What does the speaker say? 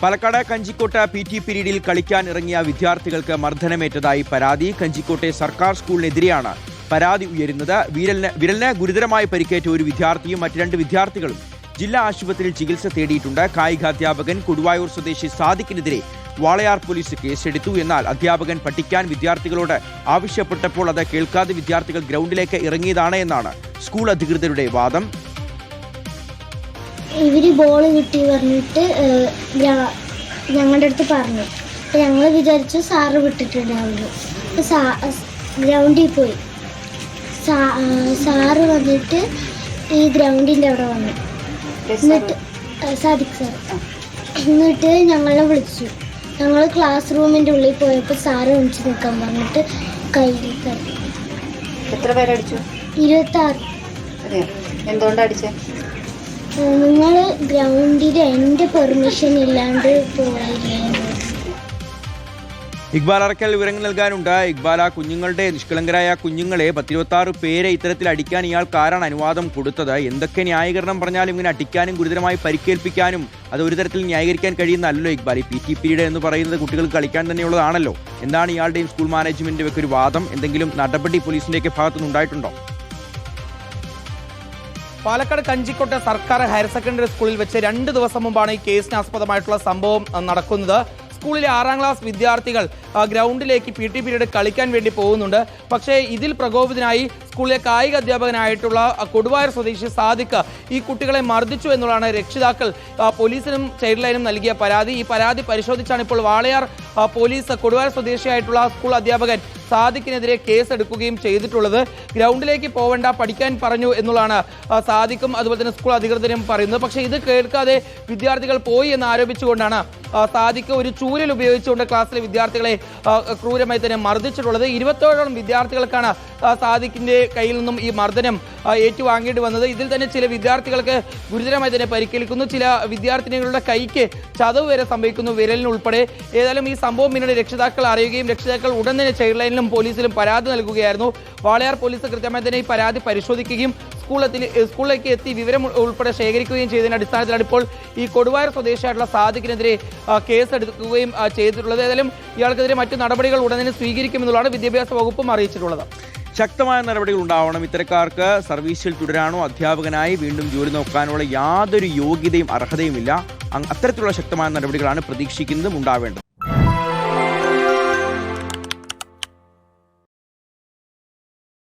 പാലക്കാട് കഞ്ചിക്കോട്ട് PT പീരീഡിൽ കളിക്കാൻ ഇറങ്ങിയ വിദ്യാർത്ഥികൾക്ക് മർദ്ദനമേറ്റതായി പരാതി. കഞ്ചിക്കോട്ടെ സർക്കാർ സ്കൂളിനെതിരെയാണ് പരാതി ഉയരുന്നത്. വിരലിന് ഗുരുതരമായി പരിക്കേറ്റ ഒരു വിദ്യാർത്ഥിയും മറ്റ് 2 വിദ്യാർത്ഥികളും ജില്ലാ ആശുപത്രിയിൽ ചികിത്സ തേടിയിട്ടുണ്ട്. കായികാധ്യാപകൻ കൊടുവായൂർ സ്വദേശി സാദിഖിനെതിരെ വാളയാർ പോലീസ് കേസെടുത്തു. എന്നാൽ അധ്യാപകൻ പഠിക്കാൻ വിദ്യാർത്ഥികളോട് ആവശ്യപ്പെട്ടപ്പോൾ അത് കേൾക്കാതെ വിദ്യാർത്ഥികൾ ഗ്രൗണ്ടിലേക്ക് ഇറങ്ങിയതാണ് എന്നാണ് സ്കൂൾ അധികൃതരുടെ വാദം. ഇവര് ബോൾ കിട്ടി പറഞ്ഞിട്ട് ഞങ്ങളുടെ അടുത്ത് പറഞ്ഞു. അപ്പം ഞങ്ങൾ വിചാരിച്ചു സാറ് വിട്ടിട്ടുണ്ടാവുള്ളൂ. ഗ്രൗണ്ടിൽ പോയി. സാറ് വന്നിട്ട് ഈ ഗ്രൗണ്ടിൻ്റെ അവിടെ വന്നു. എന്നിട്ട് സാദിഖ് സാർ എന്നിട്ട് ഞങ്ങളെ വിളിച്ചു. ഞങ്ങൾ ക്ലാസ് റൂമിൻ്റെ ഉള്ളിൽ പോയപ്പോൾ സാറ് വിളിച്ച് നിൽക്കാൻ പറഞ്ഞിട്ട് കയ്യിൽ തട്ടി. എത്ര പേരടിച്ചു? 26. എന്തുകൊണ്ടാണ് അടിച്ചേ? നിങ്ങൾ ഗ്രൗണ്ടിൽ എൻ്റെ പെർമിഷൻ ഇല്ലാണ്ട് പോയില്ലേ? ഇക്ബാൽ അറക്കൽ വിവരങ്ങൾ നൽകാനുണ്ട്. ഇക്ബാൽ, ആ കുഞ്ഞുങ്ങളുടെ നിഷ്കളങ്കരായ കുഞ്ഞുങ്ങളെ 26 പേരെ ഇത്തരത്തിൽ അടിക്കാൻ ഇയാൾക്ക് ആരാണ് അനുവാദം കൊടുത്തത്? എന്തൊക്കെ ന്യായീകരണം പറഞ്ഞാലും ഇങ്ങനെ അടിക്കാനും ഗുരുതരമായി പരിക്കേൽപ്പിക്കാനും അത് ഒരു തരത്തിൽ ന്യായീകരിക്കാൻ കഴിയുന്നല്ലോ ഇക്ബാൽ. ഈ PT പീരീഡ് എന്ന് പറയുന്നത് കുട്ടികൾക്ക് കളിക്കാൻ തന്നെയുള്ളതാണല്ലോ. എന്താണ് ഇയാളുടെയും സ്കൂൾ മാനേജ്മെന്റിന്റെ ഒക്കെ ഒരു വാദം? എന്തെങ്കിലും നടപടി പോലീസിന്റെയൊക്കെ ഭാഗത്തുനിന്ന് ഉണ്ടായിട്ടുണ്ടോ? പാലക്കാട് കഞ്ചിക്കോട്ടെ സർക്കാർ ഹയർ സെക്കൻഡറി സ്കൂളിൽ വെച്ച് 2 ദിവസം മുമ്പാണ് ഈ കേസിന് ആസ്പദമായിട്ടുള്ള സംഭവം നടക്കുന്നത്. സ്കൂളിലെ 6ാം ക്ലാസ് വിദ്യാർത്ഥികൾ ഗ്രൗണ്ടിലേക്ക് PT പീരീഡ് കളിക്കാൻ വേണ്ടി പോകുന്നുണ്ട്. പക്ഷേ ഇതിൽ പ്രകോപിതനായി സ്കൂളിലെ കായിക അധ്യാപകനായിട്ടുള്ള കൊടുവായൂർ സ്വദേശി സാദിഖ് ഈ കുട്ടികളെ മർദ്ദിച്ചു എന്നുള്ളതാണ് രക്ഷിതാക്കൾ പോലീസിനും ചൈൽഡ് ലൈനും നൽകിയ പരാതി. ഈ പരാതി പരിശോധിച്ചാണ് ഇപ്പോൾ വാളയാർ പോലീസ് കൊടുവായൂർ സ്വദേശിയായിട്ടുള്ള സ്കൂൾ അധ്യാപകൻ സാദിഖിനെതിരെ കേസെടുക്കുകയും ചെയ്തിട്ടുള്ളത്. ഗ്രൗണ്ടിലേക്ക് പോവേണ്ട, പഠിക്കാൻ പറഞ്ഞു എന്നുള്ളതാണ് സാദിഖും അതുപോലെ തന്നെ സ്കൂൾ അധികൃതരും പറയുന്നത്. പക്ഷേ ഇത് കേൾക്കാതെ വിദ്യാർത്ഥികൾ പോയി എന്ന് ആരോപിച്ചുകൊണ്ടാണ് സാദിഖ് ഒരു ചൂരൽ ഉപയോഗിച്ചുകൊണ്ട് ക്ലാസ്സിലെ വിദ്യാർത്ഥികളെ ക്രൂരമായി തന്നെ മർദ്ദിച്ചിട്ടുള്ളത്. 27ഓളം വിദ്യാർത്ഥികൾക്കാണ് സാദിഖിന്റെ കയ്യിൽ നിന്നും ഈ മർദ്ദനം ഏറ്റുവാങ്ങേണ്ടി വന്നത്. ഇതിൽ തന്നെ ചില വിദ്യാർത്ഥികൾക്ക് ഗുരുതരമായി തന്നെ പരിക്കേൽക്കുന്നു. ചില വിദ്യാർത്ഥിനികളുടെ കൈക്ക് ചതവ് വരെ സംഭവിക്കുന്നു, വിരലിനുൾപ്പെടെ. ഏതായാലും ഈ സംഭവം പിന്നീട് രക്ഷിതാക്കൾ അറിയുകയും രക്ഷിതാക്കൾ ഉടൻ തന്നെ ചൈൽഡ് ലൈനിലും പോലീസിലും പരാതി നൽകുകയായിരുന്നു. വാളയാർ പോലീസ് കൃത്യമായി തന്നെ ഈ പരാതി പരിശോധിക്കുകയും സ്കൂളിലേക്ക് എത്തി വിവരം ഉൾപ്പെടെ ശേഖരിക്കുകയും ചെയ്തതിന്റെ അടിസ്ഥാനത്തിലാണ് ഇപ്പോൾ ഈ കൊടുവായൂർ സ്വദേശിയായിട്ടുള്ള സാദിഖിനെതിരെ കേസെടുക്കുകയും ചെയ്തിട്ടുള്ളത്. ഏതായാലും ഇയാൾക്കെതിരെ മറ്റു നടപടികൾ ഉടൻ തന്നെ സ്വീകരിക്കുമെന്നുള്ളതാണ് വിദ്യാഭ്യാസ വകുപ്പും അറിയിച്ചിട്ടുള്ളത്. ശക്തമായ നടപടികൾ ഉണ്ടാവണം. ഇത്തരക്കാർക്ക് സർവീസിൽ തുടരാനോ അധ്യാപകനായി വീണ്ടും ജോലി നോക്കാനുള്ള യാതൊരു യോഗ്യതയും അർഹതയുമില്ല. അത്തരത്തിലുള്ള ശക്തമായ നടപടികളാണ് പ്രതീക്ഷിക്കുന്നതും ഉണ്ടാവേണ്ടത്.